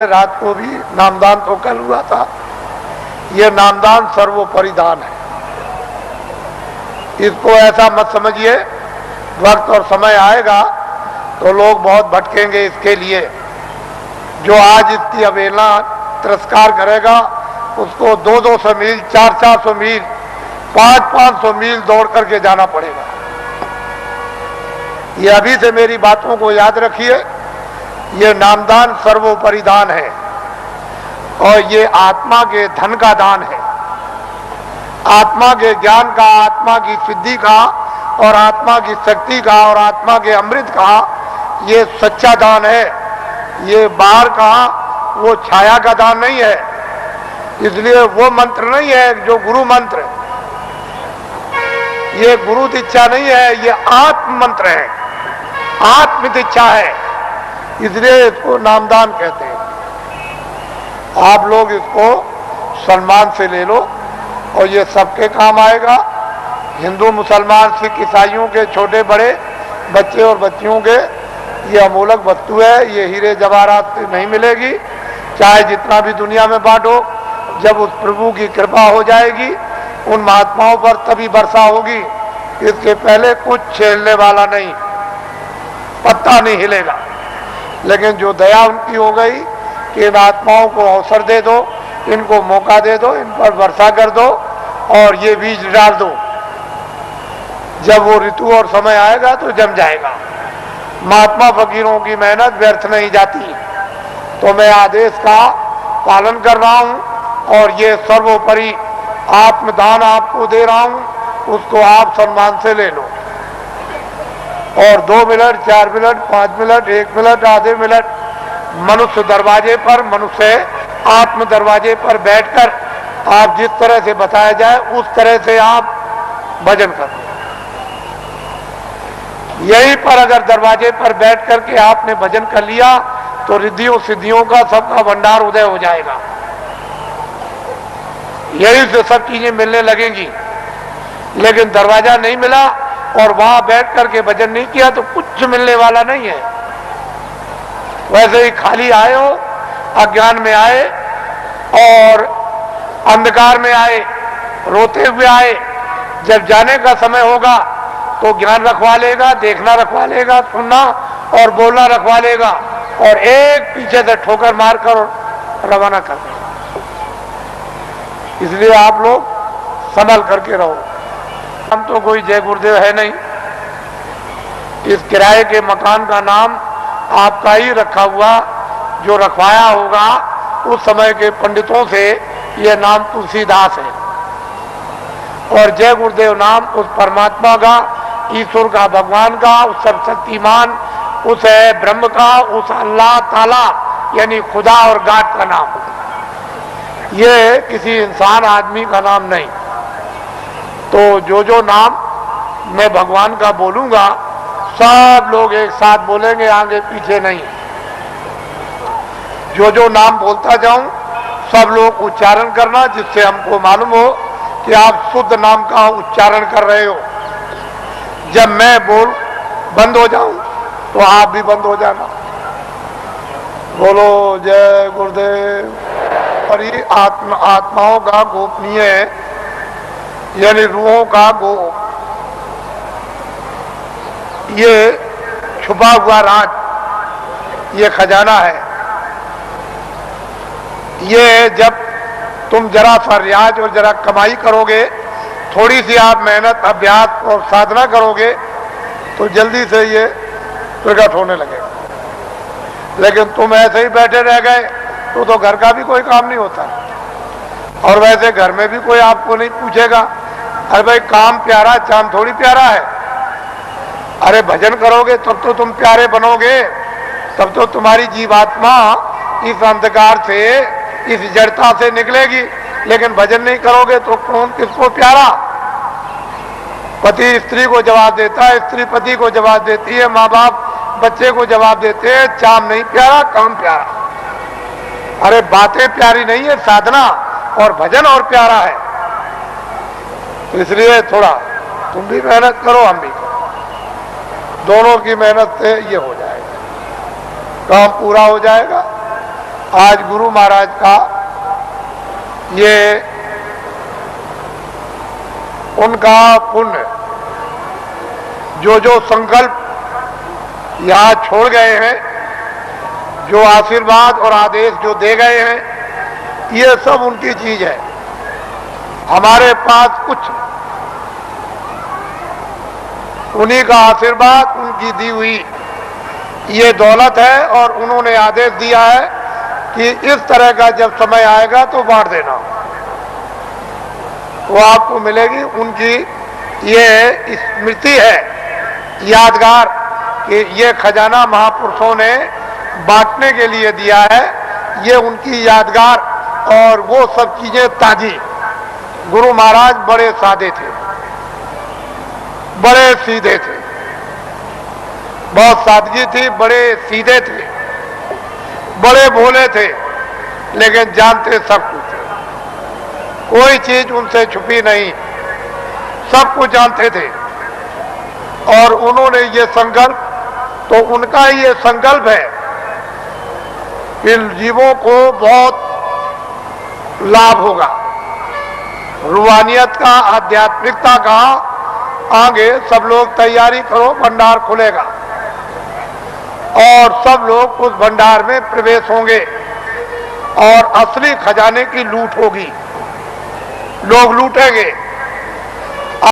रात को भी नामदान तो कल हुआ था। ये नामदान सर्वोपरि दान है। इसको ऐसा मत समझिए, वक्त और समय आएगा तो लोग बहुत भटकेंगे इसके लिए। जो आज इसकी अवहेलना तिरस्कार करेगा उसको 200-200 मील, 400-400 मील, 500-500 मील दौड़ करके जाना पड़ेगा। ये अभी से मेरी बातों को याद रखिए। ये नामदान सर्वोपरि दान है और ये आत्मा के धन का दान है, आत्मा के ज्ञान का, आत्मा की सिद्धि का और आत्मा की शक्ति का और आत्मा के अमृत का ये सच्चा दान है। ये बाहर का वो छाया का दान नहीं है। इसलिए वो मंत्र नहीं है जो गुरु मंत्र, ये गुरु दीक्षा नहीं है, ये आत्म मंत्र है, आत्म दीक्षा है। इसलिए इसको नामदान कहते हैं। आप लोग इसको सम्मान से ले लो और ये सबके काम आएगा। हिंदू, मुसलमान, सिख, ईसाइयों के छोटे बड़े बच्चे और बच्चियों के ये अमूलक वस्तु है। ये हीरे जवाहरात से नहीं मिलेगी, चाहे जितना भी दुनिया में बांटो। जब उस प्रभु की कृपा हो जाएगी उन महात्माओं पर तभी वर्षा होगी। इसके पहले कुछ छेड़ने वाला नहीं, पत्ता नहीं हिलेगा। लेकिन जो दया उनकी हो गई कि इन आत्माओं को अवसर दे दो, इनको मौका दे दो, इन पर वर्षा कर दो और ये बीज डाल दो। जब वो ऋतु और समय आएगा तो जम जाएगा। महात्मा फकीरों की मेहनत व्यर्थ नहीं जाती। तो मैं आदेश का पालन कर रहा हूं और ये सर्वोपरि आत्मदान आपको दे रहा हूं, उसको आप सम्मान से ले लो। और 2 मिनट, 4 मिनट, 5 मिनट, 1 मिनट, आधे मिनट मनुष्य दरवाजे पर, मनुष्य आत्म दरवाजे पर बैठकर आप जिस तरह से बताया जाए उस तरह से आप भजन करो। यहीं पर अगर दरवाजे पर बैठ करके आपने भजन कर लिया तो रिद्धियों सिद्धियों का सबका भंडार उदय हो जाएगा। यही से सब चीजें मिलने लगेंगी। लेकिन दरवाजा नहीं मिला और वहां बैठ करके भजन नहीं किया तो कुछ मिलने वाला नहीं है। वैसे ही खाली आए हो, अज्ञान में आए और अंधकार में आए, रोते हुए आए। जब जाने का समय होगा तो ज्ञान रखवा लेगा, देखना रखवा लेगा, सुनना और बोलना रखवा लेगा और एक पीछे से ठोकर मारकर रवाना कर देगा। इसलिए आप लोग संभल करके रहो। हम तो कोई जय गुरुदेव है नहीं। इस किराए के मकान का नाम आपका ही रखा हुआ, जो रखवाया होगा उस समय के पंडितों से, यह नाम तुलसीदास है। और जय गुरुदेव नाम उस परमात्मा का, ईश्वर का, भगवान का, उस सर्वशक्तिमान, उस ब्रह्म का, उस अल्लाह ताला यानी खुदा और गाड का नाम। ये किसी इंसान आदमी का नाम नहीं। तो जो नाम मैं भगवान का बोलूंगा सब लोग एक साथ बोलेंगे, आगे पीछे नहीं। जो नाम बोलता जाऊं सब लोग उच्चारण करना, जिससे हमको मालूम हो कि आप शुद्ध नाम का उच्चारण कर रहे हो। जब मैं बोल बंद हो जाऊं तो आप भी बंद हो जाना। बोलो जय गुरुदेव। और ये आत्माओं का गोपनीय यानी रूहों का ये छुपा हुआ राज, ये खजाना है। ये जब तुम जरा सा रियाज और जरा कमाई करोगे, थोड़ी सी आप मेहनत, अभ्यास और साधना करोगे तो जल्दी से ये प्रकट होने लगेगा। लेकिन तुम ऐसे ही बैठे रह गए तो घर का भी कोई काम नहीं होता। और वैसे घर में भी कोई आपको नहीं पूछेगा, अरे भाई काम प्यारा, चांद थोड़ी प्यारा है। अरे भजन करोगे तब तो तुम प्यारे बनोगे, तब तो तुम्हारी जीवात्मा इस अंधकार से, इस जड़ता से निकलेगी। लेकिन भजन नहीं करोगे तो कौन किसको प्यारा? पति स्त्री को जवाब देता है, स्त्री पति को जवाब देती है, माँ बाप बच्चे को जवाब देते हैं। चाम नहीं प्यारा, काम प्यारा। अरे बातें प्यारी नहीं है, साधना और भजन और प्यारा है। तो इसलिए थोड़ा तुम भी मेहनत करो, हम भी करो। दोनों की मेहनत से ये हो जाएगा, काम पूरा हो जाएगा आज गुरु महाराज का ये उनका पुण्य जो जो संकल्प यहाँ छोड़ गए हैं, जो आशीर्वाद और आदेश जो दे गए हैं, ये सब उनकी चीज है। हमारे पास कुछ उन्हीं का आशीर्वाद, उनकी दी हुई ये दौलत है। और उन्होंने आदेश दिया है कि इस तरह का जब समय आएगा तो बांट देना, वो आपको मिलेगी। उनकी ये स्मृति है, यादगार, कि ये खजाना महापुरुषों ने बांटने के लिए दिया है। ये उनकी यादगार और वो सब चीजें ताजी। गुरु महाराज बड़े सादे थे, बड़े सीधे थे, बहुत सादगी थी, बड़े सीधे थे, बड़े भोले थे, लेकिन जानते सब कुछ थे। कोई चीज उनसे छुपी नहीं, सब कुछ जानते थे। और उन्होंने ये संकल्प, तो उनका ये संकल्प है कि जीवों को बहुत लाभ होगा, रूहानियत का, आध्यात्मिकता का। आगे सब लोग तैयारी करो, भंडार खुलेगा और सब लोग उस भंडार में प्रवेश होंगे और असली खजाने की लूट होगी, लोग लूटेंगे।